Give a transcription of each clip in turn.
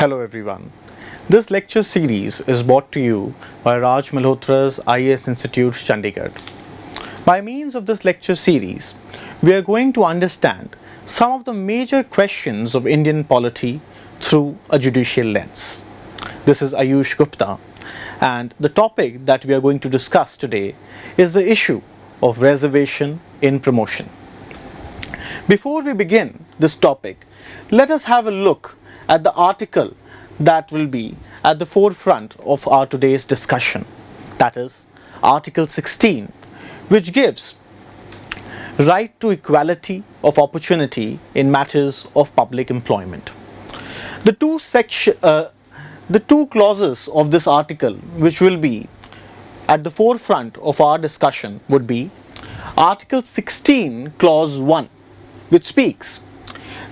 Hello everyone. This lecture series is brought to you by Raj Malhotra's IAS Institute, Chandigarh. By means of this lecture series, we are going to understand some of the major questions of Indian polity through a judicial lens. This is Ayush Gupta, and the topic that we are going to discuss today is the issue of reservation in promotion. Before we begin this topic, let us have a look at the article that will be at the forefront of our today's discussion. That is Article 16, which gives right to equality of opportunity in matters of public employment. The two clauses of this article which will be at the forefront of our discussion would be Article 16, Clause 1, which speaks,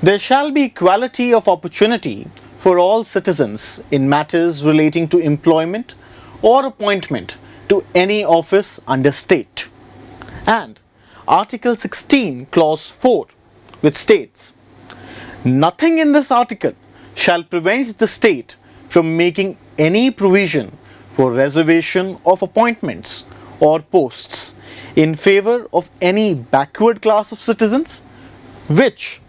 "There shall be equality of opportunity for all citizens in matters relating to employment or appointment to any office under state." And Article 16, Clause 4, which states, "Nothing in this article shall prevent the state from making any provision for reservation of appointments or posts in favor of any backward class of citizens which,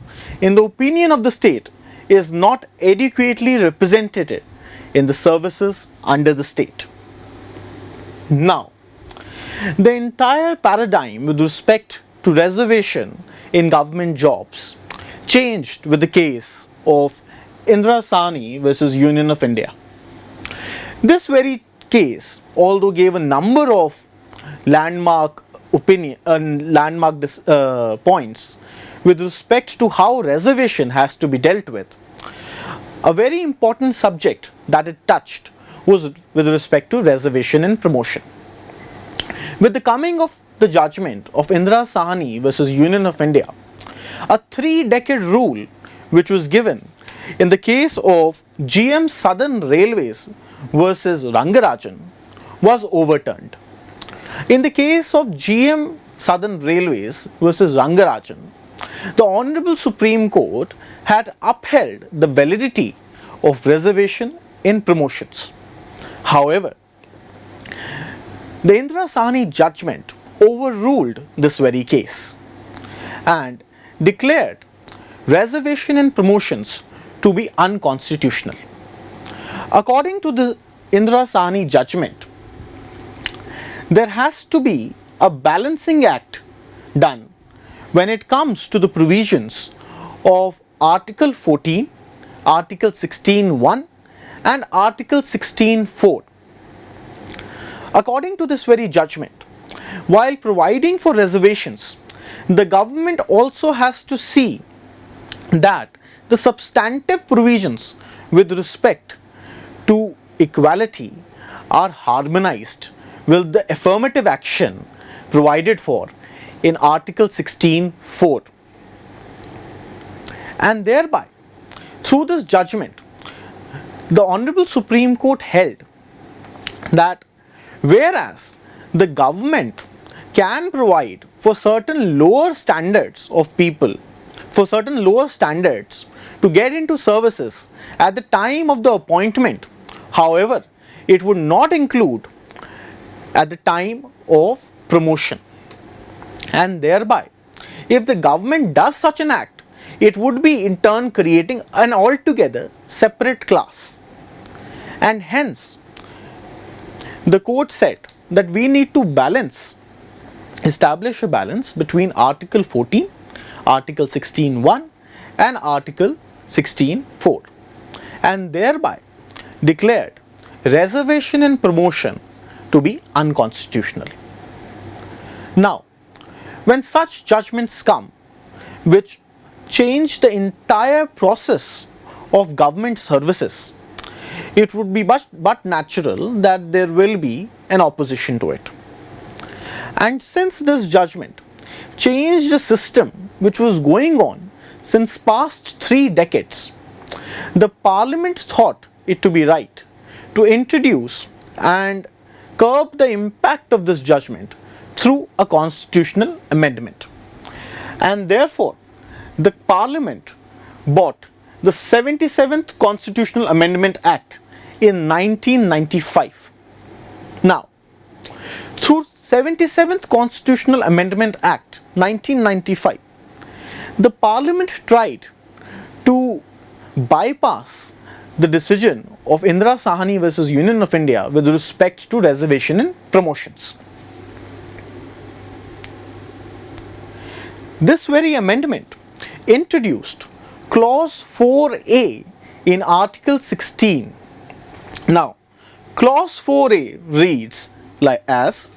in the opinion of the state, is not adequately represented in the services under the state." Now, the entire paradigm with respect to reservation in government jobs changed with the case of Indira Sahni versus Union of India. This very case, although gave a number of landmark points with respect to how reservation has to be dealt with, a very important subject that it touched was with respect to reservation in promotion. With the coming of the judgment of Indira Sahni versus Union of India, a 3-decade rule which was given in the case of GM Southern Railways versus Rangarajan was overturned. In the case of GM Southern Railways versus Rangarajan, the Honorable Supreme Court had upheld the validity of reservation in promotions. However, the Indira Sahni judgment overruled this very case and declared reservation in promotions to be unconstitutional. According to the Indira Sahni judgment, there has to be a balancing act done when it comes to the provisions of Article 14, Article 16.1 and Article 16.4. According to this very judgment, while providing for reservations, the government also has to see that the substantive provisions with respect to equality are harmonized with the affirmative action provided for in Article 16.4. And thereby, through this judgment, the Honorable Supreme Court held that whereas the government can provide for certain lower standards of people, for certain lower standards to get into services at the time of the appointment, however, it would not include at the time of promotion. And thereby, if the government does such an act, it would be in turn creating an altogether separate class. And hence, the court said that we need to establish a balance between Article 14, Article 16.1 and Article 16.4, and thereby declared reservation in promotion to be unconstitutional. Now, when such judgments come which change the entire process of government services, it would be but natural that there will be an opposition to it. And since this judgment changed a system which was going on since past 3 decades, the Parliament thought it to be right to introduce and curb the impact of this judgment through a constitutional amendment. And therefore, the Parliament brought the 77th Constitutional Amendment Act in 1995. Now, through 77th Constitutional Amendment Act 1995, the Parliament tried to bypass the decision of Indira Sahni versus Union of India with respect to reservation in promotions. This very amendment introduced clause 4A in Article 16. Now, clause 4A reads like as,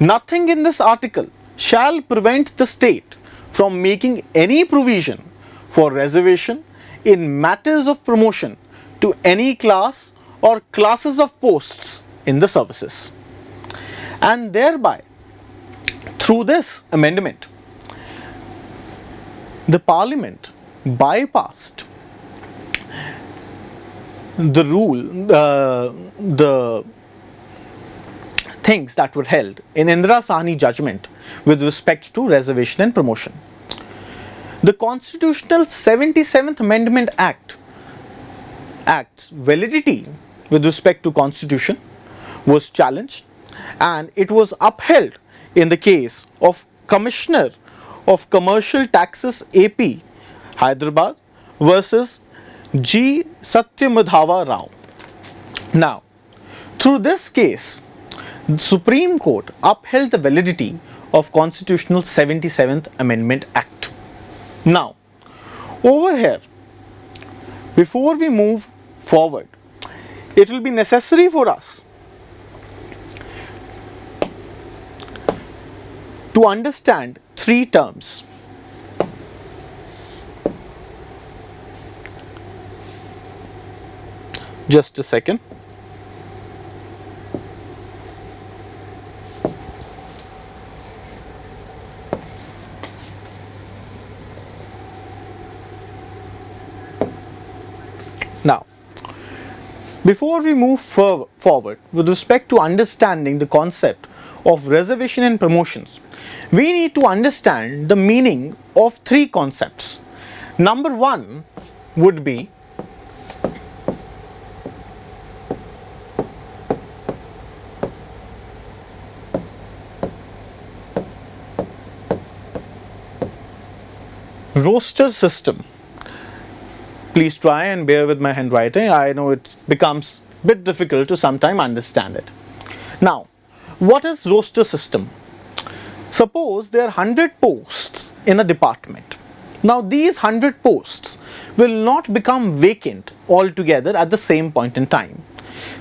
nothing in this article shall prevent the state from making any provision for reservation in matters of promotion to any class or classes of posts in the services. And thereby, through this amendment, the Parliament bypassed the rule, the things that were held in Indira Sahni judgment with respect to reservation and promotion. The Constitutional 77th Amendment Act's validity with respect to Constitution was challenged, and it was upheld in the case of Commissioner of Commercial Taxes AP, Hyderabad versus G. Satyamadhava Rao. Now, through this case, the Supreme Court upheld the validity of Constitutional 77th Amendment Act. Now, over here, before we move forward, it will be necessary for us to understand three terms. Just a second. Now, before we move forward with respect to understanding the concept of reservation and promotions, we need to understand the meaning of three concepts. Number one would be roster system. Please try and bear with my handwriting. I know it becomes a bit difficult to sometimes understand it. Now, what is roster system? Suppose there are 100 posts in a department. Now, these 100 posts will not become vacant altogether at the same point in time.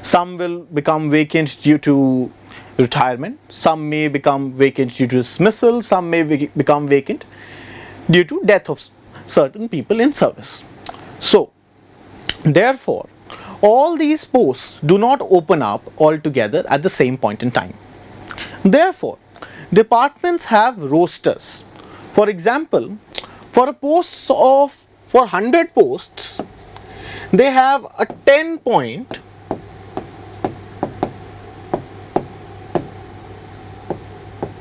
Some will become vacant due to retirement, some may become vacant due to dismissal, some may become vacant due to death of certain people in service. So, therefore, all these posts do not open up altogether at the same point in time. Therefore, departments have rosters. For example, for 100 posts, they have a 10-point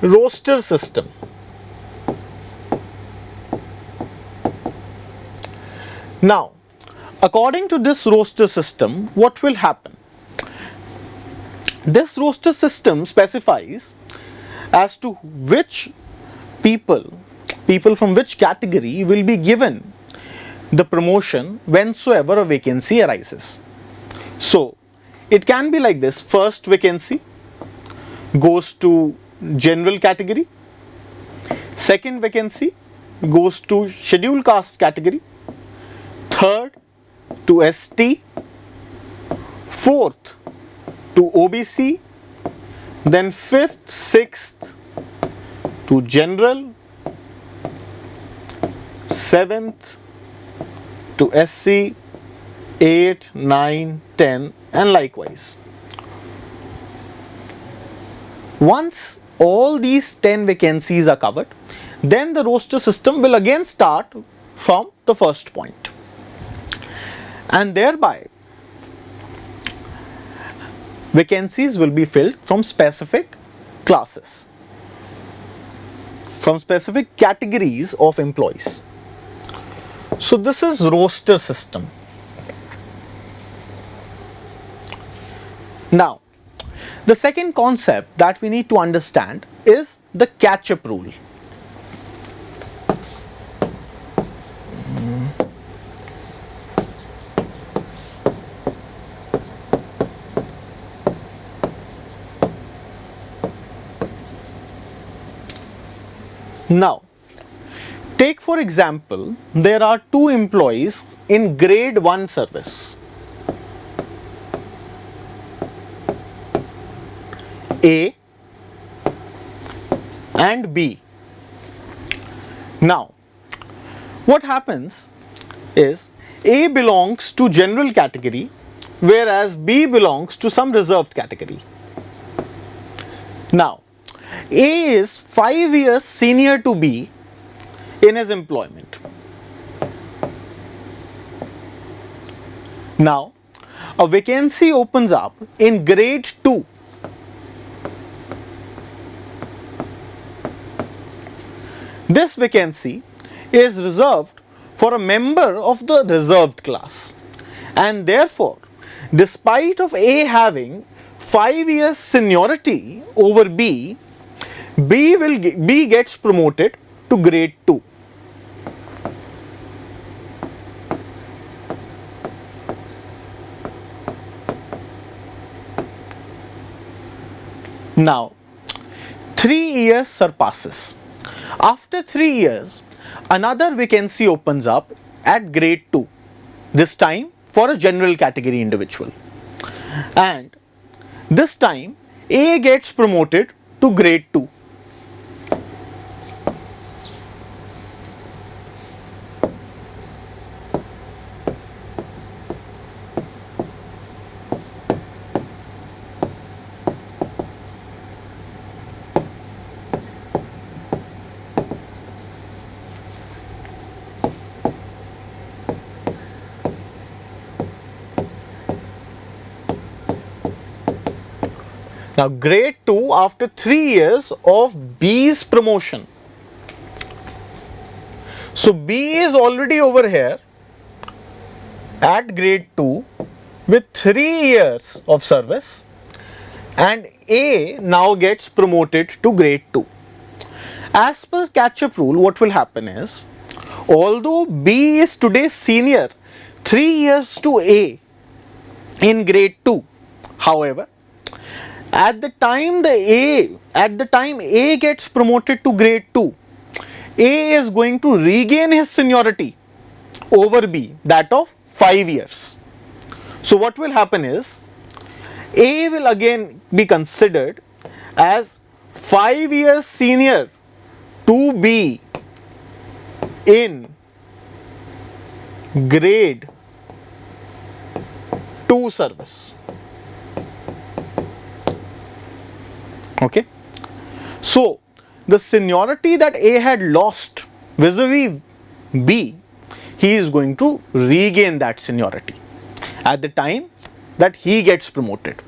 roster system. Now, according to this roster system, what will happen? This roster system specifies as to which people from which category will be given the promotion whensoever a vacancy arises. So, it can be like this: first vacancy goes to general category, second vacancy goes to scheduled caste category, third to ST, fourth to OBC, then fifth, sixth to general, seventh to SC, 8, 9, 10 and likewise. Once all these 10 vacancies are covered, then the roster system will again start from the first point, and thereby vacancies will be filled from specific classes, from specific categories of employees. So this is roster system. Now, the second concept that we need to understand is the catch-up rule. Now, take for example, there are two employees in grade 1 service, A and B. Now, what happens is A belongs to general category, whereas B belongs to some reserved category. Now, A is 5 years senior to B in his employment. Now, a vacancy opens up in grade 2. This vacancy is reserved for a member of the reserved class, and therefore, despite of A having 5 years seniority over B, B gets promoted to grade 2. Now, 3 years surpasses. After 3 years, another vacancy opens up at grade 2, this time for a general category individual. And this time, A gets promoted to grade 2. Now, grade 2 after 3 years of B's promotion. So, B is already over here at grade 2 with 3 years of service, and A now gets promoted to grade 2. As per catch-up rule, what will happen is, although B is today senior 3 years to A in grade 2, however, at the time A gets promoted to grade 2, A is going to regain his seniority over B, that of 5 years. So what will happen is, A will again be considered as 5 years senior to B in grade 2 service. Okay, so the seniority that A had lost vis-a-vis B, he is going to regain that seniority at the time that he gets promoted.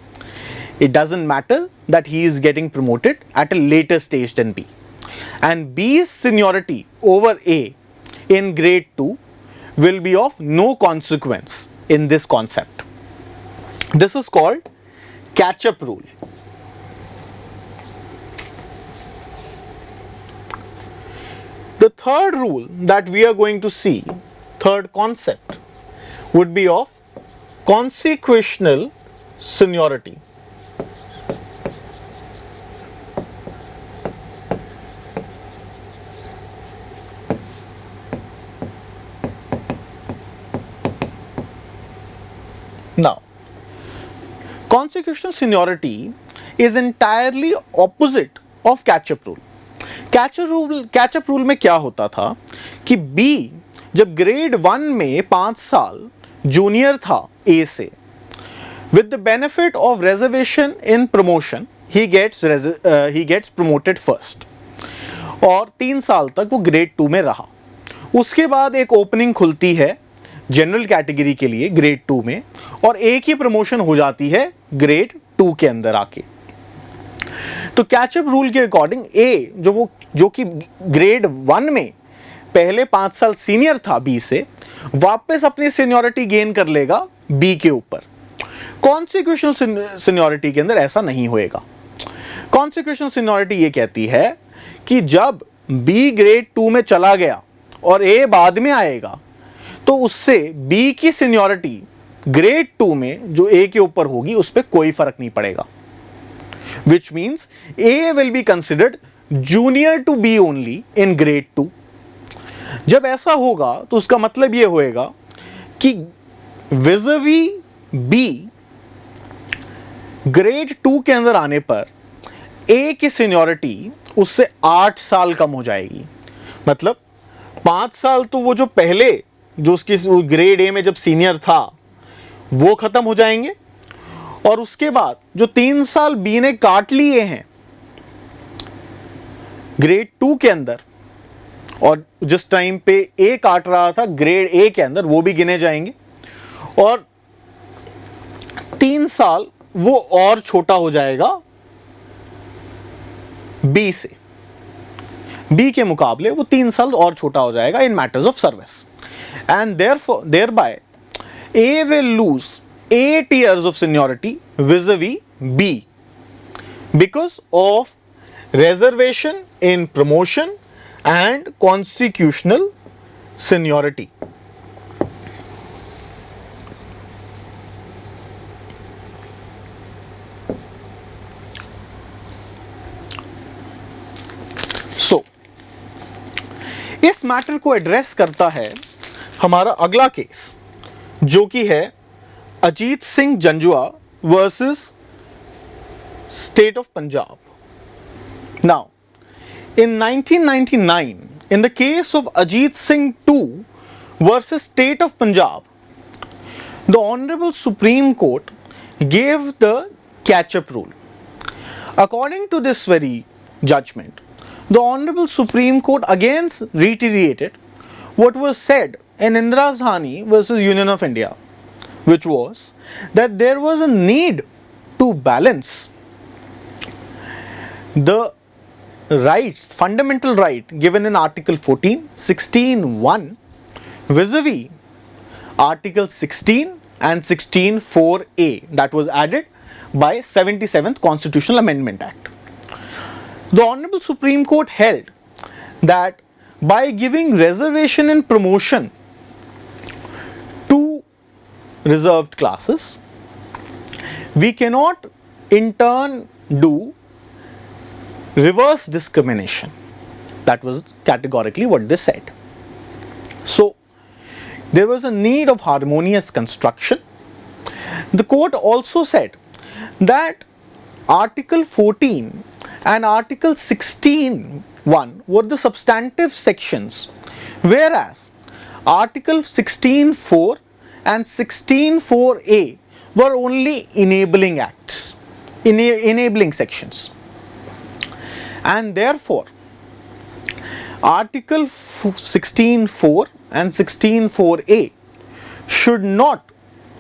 It doesn't matter that he is getting promoted at a later stage than B, and B's seniority over A in grade 2 will be of no consequence in this concept. This is called catch-up rule. The third rule that we are going to see, third concept, would be of consequential seniority. Now, consequential seniority is entirely opposite of catch-up rule. Catch up rule में क्या होता था कि B जब grade 1 में 5 साल junior था A से, with the benefit of reservation in promotion ही गेट्स प्रमोटेड फर्स्ट, और 3 साल तक वो ग्रेड 2 में रहा. उसके बाद एक ओपनिंग खुलती है जनरल कैटेगरी के लिए ग्रेड 2 में, और एक ही प्रमोशन हो जाती है ग्रेड 2 के अंदर आके. तो कैचअप रूल के अकॉर्डिंग A जो कि ग्रेड 1 में पहले 5 साल सीनियर था B से, वापस अपनी सीनियरिटी गेन कर लेगा बी के ऊपर। कॉन्सिक्यूशनल सीनियरिटी के अंदर ऐसा नहीं होएगा। कॉन्सिक्यूशनल सीनियरिटी ये कहती है कि जब बी ग्रेड 2 में चला गया और ए बाद में आएगा तो उससे बी की सीनियरिटी ग्रेड 2 में जो ए के ऊपर होगी उस पर कोई फर्क नहीं पड़ेगा, which means A will be considered junior to be only in grade 2। जब ऐसा होगा तो उसका मतलब यह होएगा कि विज़वी बी ग्रेड 2 के अंदर आने पर ए की सीनियरिटी उससे 8 साल कम हो जाएगी। मतलब 5 साल तो वो जो पहले जो उसकी ग्रेड ए में जब सीनियर था वो खत्म हो जाएंगे, और उसके बाद जो 3 साल बी ने काट लिए हैं ग्रेड 2 के अंदर, और जिस टाइम पे ए काट रहा था ग्रेड ए के अंदर, वो भी गिने जाएंगे, और 3 साल वो और छोटा हो जाएगा बी से, बी के मुकाबले वो 3 साल और छोटा हो जाएगा in matters of service, and thereby A will lose 8 years of seniority vis-a-vis B because of reservation in promotion and constitutional seniority. So, इस मैटर को एड्रेस करता है हमारा अगला केस, जो कि है Ajit Singh Janjua versus state of Punjab. Now in 1999, in the case of Ajit Singh 2 versus State of Punjab, the Honorable Supreme Court gave the catch-up rule. According to this very judgment, the Honorable Supreme Court again reiterated what was said in Indira Sahni versus Union of India, which was that there was a need to balance the rights, fundamental right given in Article 14, 16(1) vis-a-vis Article 16 and 16(4)(a) that was added by 77th Constitutional Amendment Act. The Honorable Supreme Court held that by giving reservation in promotion to reserved classes, we cannot in turn do reverse discrimination. That was categorically what they said. So, there was a need of harmonious construction. The court also said that Article 14 and Article 16(1) were the substantive sections, whereas Article 16(4) and 16(4)(a) were only enabling acts, enabling sections. And therefore, Article 16(4) and 16(4)(a) should not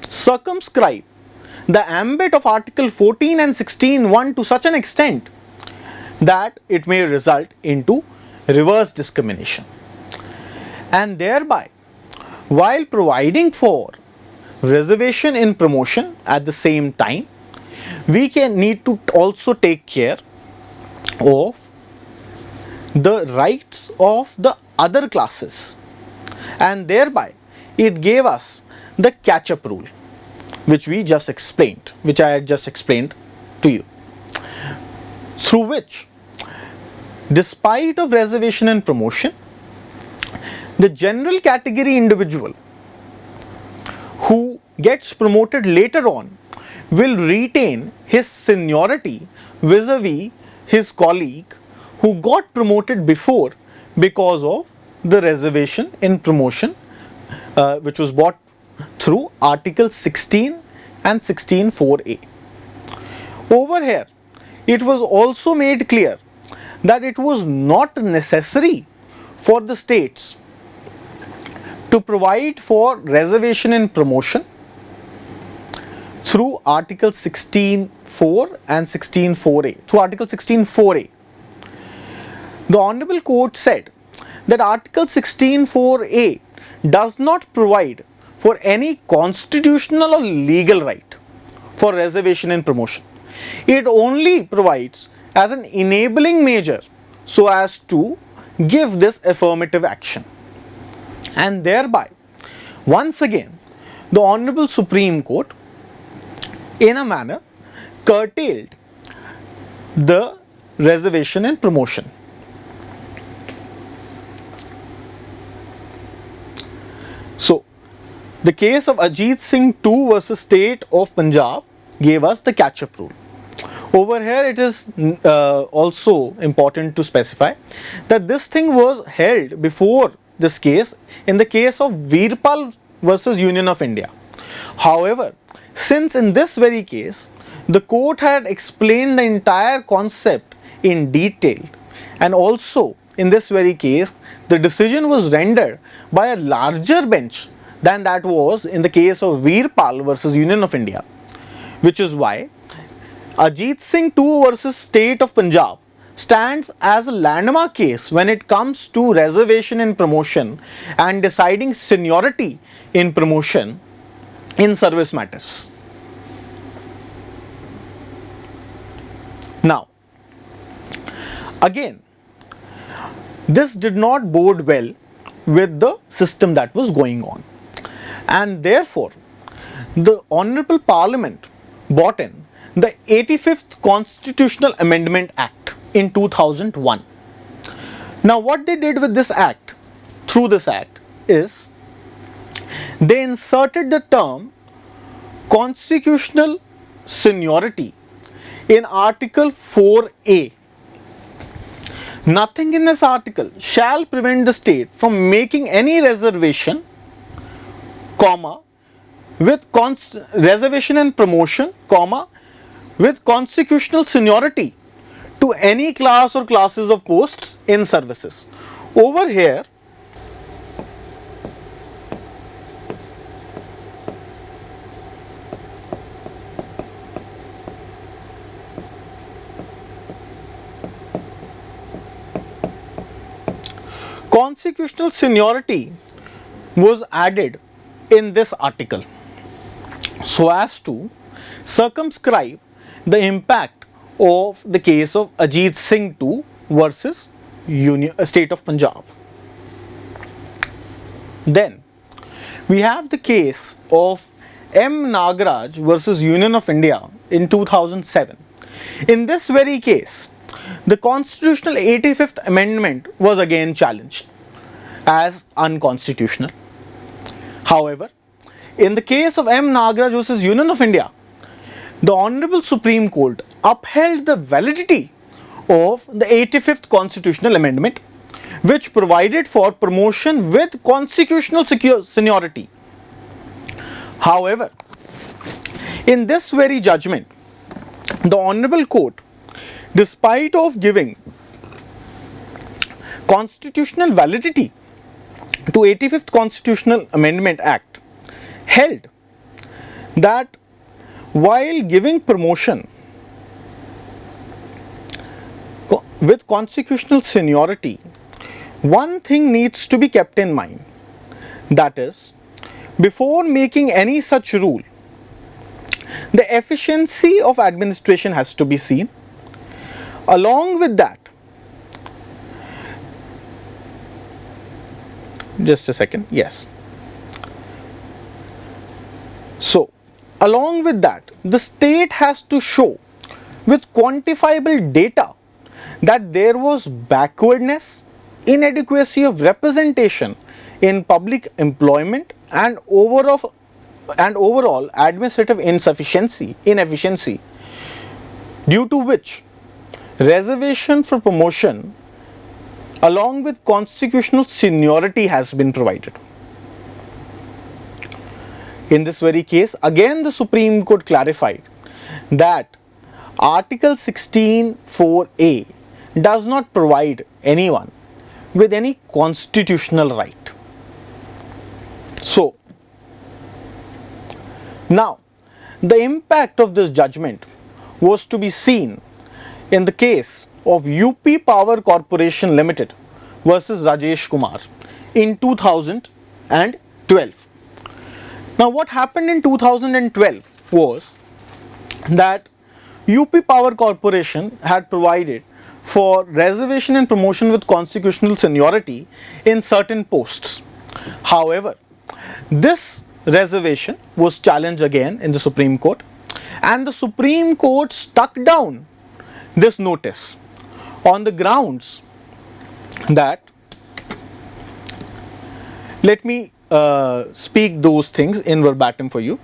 circumscribe the ambit of Article 14 and 16(1) to such an extent that it may result into reverse discrimination. And thereby, while providing for reservation in promotion at the same time, we need to also take care of the rights of the other classes, and thereby it gave us the catch-up rule, which we just explained, which I had just explained to you, through which, despite of reservation and promotion, the general category individual who gets promoted later on will retain his seniority vis-a-vis his colleague who got promoted before because of the reservation in promotion which was brought through Article 16 and 16(4)(a). Over here, it was also made clear that it was not necessary for the states to provide for reservation in promotion through Article 16(4) and 16(4)(a), through Article 16(4)(a). The Honorable Court said that Article 16(4)(a) does not provide for any constitutional or legal right for reservation and promotion. It only provides as an enabling measure so as to give this affirmative action, and thereby once again the Honorable Supreme Court in a manner curtailed the reservation and promotion. So the case of Ajit Singh 2 versus State of Punjab gave us the catch-up rule. Over here it is also important to specify that this thing was held before this case in the case of Virpal versus Union of India. However, since in this very case the court had explained the entire concept in detail, and also in this very case the decision was rendered by a larger bench than that was in the case of Virpal versus Union of India, which is why Ajit Singh 2 versus State of Punjab stands as a landmark case when it comes to reservation in promotion and deciding seniority in promotion in service matters. Now, again, this did not bode well with the system that was going on, and therefore the Honorable Parliament brought in the 85th Constitutional Amendment Act in 2001. Now what they did with this act, through this act, is they inserted the term constitutional seniority in Article 4A. Nothing in this article shall prevent the state from making any reservation, comma, with reservation and promotion, comma, with constitutional seniority to any class or classes of posts in services. Over here, constitutional seniority was added in this article so as to circumscribe the impact of the case of Ajit Singh 2 versus State of Punjab. Then we have the case of M. Nagaraj versus Union of India in 2007. In this very case, the Constitutional 85th Amendment was again challenged as unconstitutional. However, in the case of M. Nagaraj versus Union of India, the Honorable Supreme Court upheld the validity of the 85th Constitutional Amendment, which provided for promotion with constitutional seniority. However, in this very judgment, the Honorable Court, despite of giving constitutional validity to 85th Constitutional Amendment Act, held that while giving promotion with constitutional seniority, one thing needs to be kept in mind, that is, before making any such rule, the efficiency of administration has to be seen. Along with that, just a second, yes. So, along with that, the state has to show with quantifiable data that there was backwardness, inadequacy of representation in public employment, and overall administrative inefficiency, due to which reservation for promotion along with constitutional seniority has been provided. In this very case, again the Supreme Court clarified that Article 16(4)(a) does not provide anyone with any constitutional right. So, now the impact of this judgment was to be seen in the case of UP Power Corporation Limited versus Rajesh Kumar in 2012. Now what happened in 2012 was that UP Power Corporation had provided for reservation and promotion with constitutional seniority in certain posts. However, this reservation was challenged again in the Supreme Court, and the Supreme Court struck down this notice on the grounds that, let me speak those things in verbatim for you,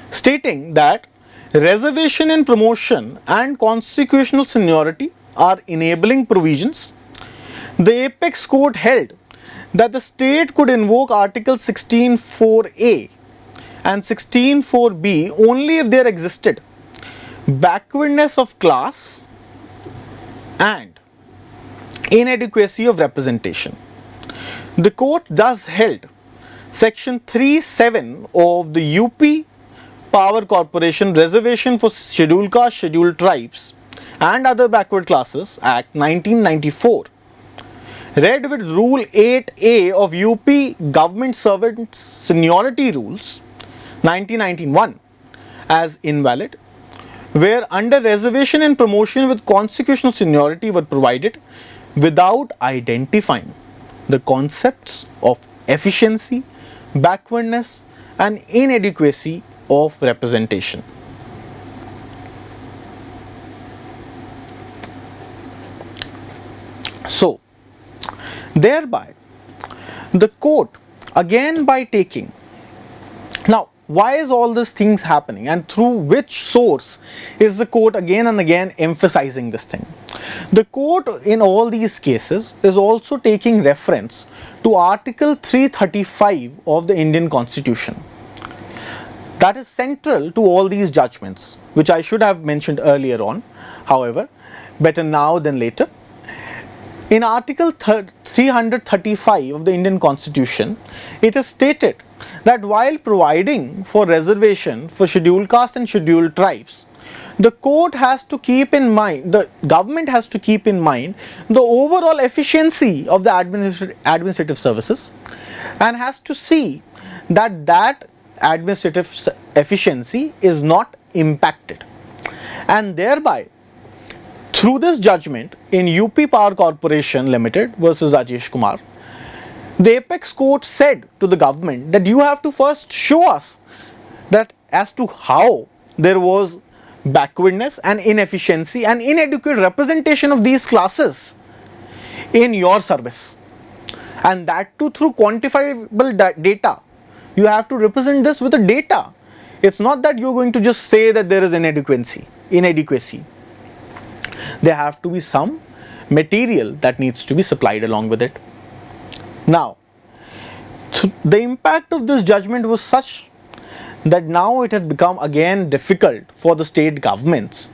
stating that reservation in promotion and constitutional seniority are enabling provisions. The Apex Court held that the state could invoke Article 16(4)(a) and 16(4)(b) only if there existed backwardness of class and inadequacy of representation. The court thus held Section 3(7) of the UP Power Corporation Reservation for Scheduled Caste, Scheduled Tribes and Other Backward Classes Act 1994, read with Rule 8A of UP Government Servants Seniority Rules 1991 as invalid, where under reservation and promotion with constitutional seniority were provided without identifying the concepts of efficiency, backwardness and inadequacy of representation. So, thereby the court, again by taking, now why is all these things happening and through which source is the court again and again emphasizing this thing? The court in all these cases is also taking reference to Article 335 of the Indian Constitution. That is central to all these judgments, which I should have mentioned earlier on. However, better now than later. In Article 335 of the Indian Constitution, it is stated that while providing for reservation for scheduled caste and scheduled tribes, the court has to keep in mind, the government has to keep in mind the overall efficiency of the administrative services and has to see that that administrative efficiency is not impacted, and thereby through this judgment in UP Power Corporation Limited versus Rajesh Kumar, the Apex Court said to the government that you have to first show us that as to how there was backwardness and inefficiency and inadequate representation of these classes in your service, and that too through quantifiable data. You have to represent this with the data. It's not that you're going to just say that there is inadequacy. There have to be some material that needs to be supplied along with it. Now, the impact of this judgment was such that now it has become again difficult for the state governments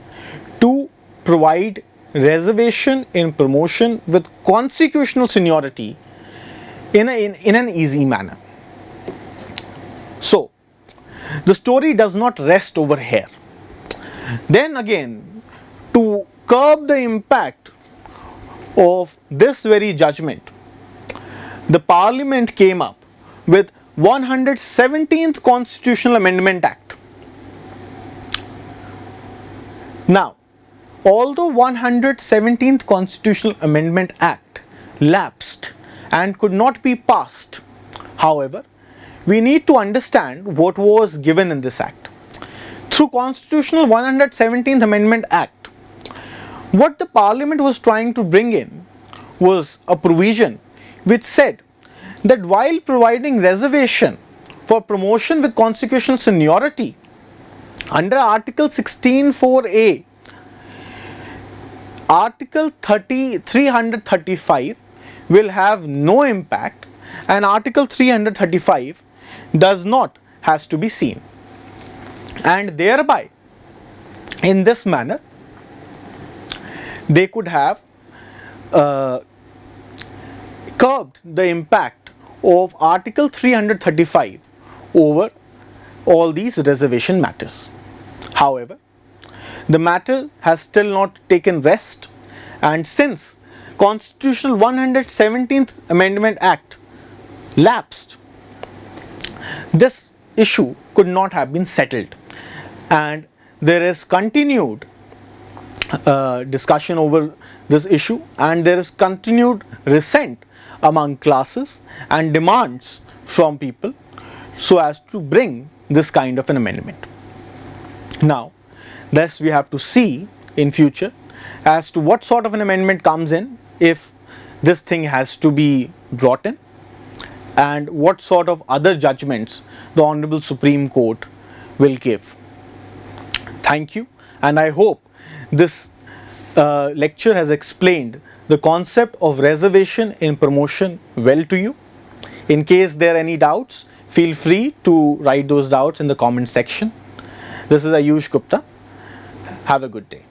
to provide reservation in promotion with constitutional seniority in an easy manner. So, the story does not rest over here. Then again, to curb the impact of this very judgment, the Parliament came up with 117th Constitutional Amendment Act. Now, although 117th Constitutional Amendment Act lapsed and could not be passed, however, we need to understand what was given in this act. Through Constitutional 117th Amendment Act, what the Parliament was trying to bring in was a provision which said that while providing reservation for promotion with constitutional seniority under Article 16(4)(a), Article 335 will have no impact, and Article 335 does not has to be seen, and thereby in this manner they could have curbed the impact of Article 335 over all these reservation matters. However, the matter has still not taken rest, and since Constitutional 117th Amendment Act lapsed, this issue could not have been settled, and there is continued discussion over this issue, and there is continued resent among classes and demands from people so as to bring this kind of an amendment. Now, thus we have to see in future as to what sort of an amendment comes in if this thing has to be brought in, and what sort of other judgments the Honorable Supreme Court will give. Thank you, and I hope this lecture has explained the concept of reservation in promotion well to you. In case there are any doubts, feel free to write those doubts in the comment section. This is Ayush Gupta. Have a good day.